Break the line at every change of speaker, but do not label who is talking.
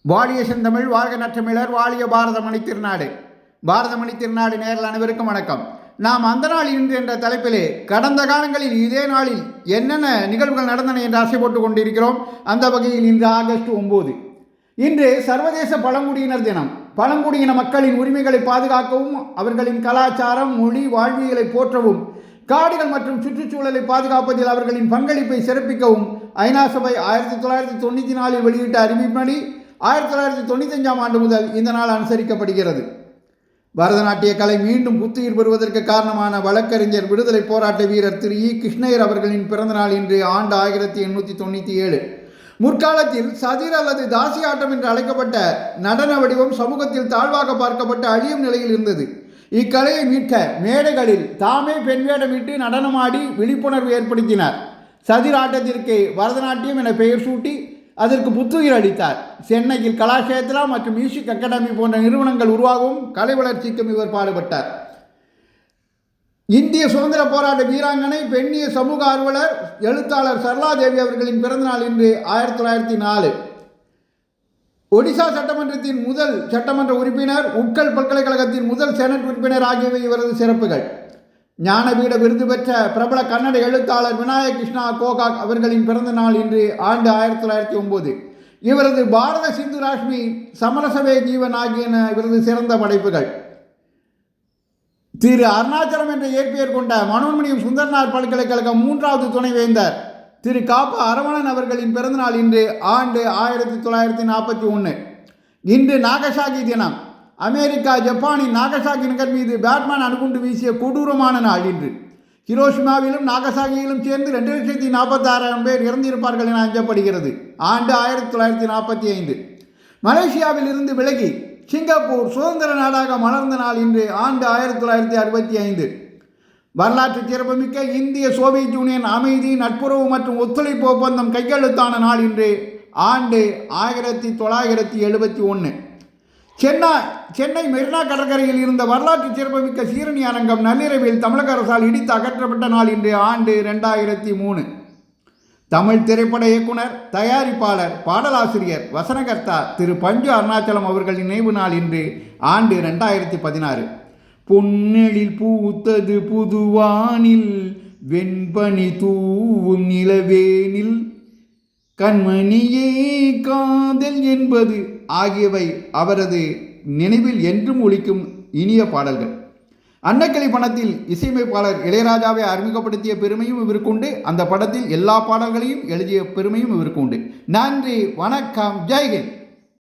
வாழிய செந்தமிழ் வாழ்க நற்றமிழர் வாழிய பாரதமணி திருநாடு. பாரதமணி திருநாடு நேரில் அனைவருக்கும் வணக்கம். நாம் அந்த நாள் இன்று என்ற தலைப்பிலே கடந்த காலங்களில் இதே நாளில் என்னென்ன நிகழ்வுகள் நடந்தன என்று ஆசை போட்டுக் கொண்டிருக்கிறோம். அந்த வகையில் இன்று ஆகஸ்ட் 9 இன்று சர்வதேச பழங்குடியினர் தினம். பழங்குடியின மக்களின் உரிமைகளை பாதுகாக்கவும் அவர்களின் கலாச்சாரம், மொழி, வாழ்வியலை போற்றவும் காடுகள் மற்றும் சுற்றுச்சூழலை பாதுகாப்பதில் அவர்களின் பங்களிப்பை சிறப்பிக்கவும் ஐநா சபை 1994 வெளியிட்ட அறிவிப்படி 1995 ஆண்டு முதல் இந்த நாள் அனுசரிக்கப்படுகிறது. பரதநாட்டிய கலை மீண்டும் புத்துயிர் பெறுவதற்கு காரணமான வழக்கறிஞர், விடுதலை போராட்ட வீரர் திரு இ. கிருஷ்ணய்யர் அவர்களின் பிறந்தநாள் இன்று. ஆண்டு 1897. முற்காலத்தில் சதிர் அல்லது தாசி ஆட்டம் என்று அழைக்கப்பட்ட நடன வடிவம் சமூகத்தில் தாழ்வாக பார்க்கப்பட்டு அழியும் நிலையில் இருந்தது. இக்கலையை மீட்க மேடைகளில் தாமே பெண் வேடமிட்டு நடனமாடி விழிப்புணர்வு ஏற்படுத்தினார். சதிர் ஆட்டத்திற்கு பரதநாட்டியம் என பெயர் சூட்டி அதற்கு புத்துயிர் அளித்தார். சென்னையில் கலாஷேத்ரா மற்றும் மியூசிக் அகாடமி போன்ற நிறுவனங்கள் உருவாகவும் கலை வளர்ச்சிக்கும் இவர் பாடுபட்டார். இந்திய சுதந்திர போராட்ட வீராங்கனை, பெண்ணிய சமூக ஆர்வலர், எழுத்தாளர் சரளா தேவி அவர்களின் பிறந்தநாள் இன்று. 1904. ஒடிசா சட்டமன்றத்தின் முதல் சட்டமன்ற உறுப்பினர், உட்கல் பல்கலைக்கழகத்தின் முதல் செனட் உறுப்பினர் ஆகியவை இவரது சிறப்புகள். ஞானபீட விருது பெற்ற பிரபல கன்னட எழுத்தாளர் விநாயக் கிருஷ்ணா கோகாக் அவர்களின் பிறந்த நாள் இன்று. ஆண்டு 1909. இவரது பாரத சிந்து ராஷ்மி, சமரசவே ஜீவன் ஆகியன இவரது சிறந்த படைப்புகள். திரு அருணாச்சலம் என்ற இயற்பெயர் கொண்ட மனோன்மணியம் சுந்தரனார் பல்கலைக்கழக 3வது துணைவேந்தர் திரு காப்ப அரவணன் அவர்களின் பிறந்தநாள் இன்று. ஆண்டு 1941. இன்று நாகசாகி தினம். அமெரிக்கா ஜப்பானின் நாகசாகி நகர் மீது பேட்மேன் அணுகுண்டு வீசிய கொடூரமான நாள் இன்று. ஹிரோஷிமாவிலும் நாகசாகியிலும் சேர்ந்து 2,46,000 பேர் இறந்திருப்பார்கள் என அஞ்சப்படுகிறது. ஆண்டு 1945. மலேசியாவில் இருந்து விலகி சிங்கப்பூர் சுதந்திர நாடாக மலர்ந்த நாள் இன்று. ஆண்டு 1965. வரலாற்று சிறப்புமிக்க இந்திய சோவியத் யூனியன் அமைதி, நட்புறவு மற்றும் ஒத்துழைப்பு ஒப்பந்தம் கையெழுத்தான நாள் இன்று. ஆண்டு 1971. சென்னை மெரினா கடற்கரையில் இருந்த வரலாற்று சிறப்புமிக்க சீரணி அரங்கம் நள்ளிரவில் தமிழக அரசால் இடித்து அகற்றப்பட்ட நாள் இன்று. ஆண்டு 2003. தமிழ் திரைப்பட இயக்குனர், தயாரிப்பாளர், பாடலாசிரியர், வசனகர்த்தா திரு பஞ்சு அருணாச்சலம் அவர்களின் நினைவு நாள் இன்று. ஆண்டு 2016. பொன்னெழில் பூத்தது புதுவானில், வெண்பனி தூவும் நிலவேனில், கண்மணியே காதல் என்பது ஆகியவை அவரது நினைவில் என்றும் ஒலிக்கும் இனிய பாடல்கள். அன்னக்கிளி படத்தில் இசையமைப்பாளர் இளையராஜாவை அறிமுகப்படுத்திய பெருமையும் இவருக்கு உண்டு. அந்த படத்தில் எல்லா பாடல்களையும் எழுதிய பெருமையும் இவருக்கு உண்டு. நன்றி, வணக்கம், ஜெய்ஹிந்த்.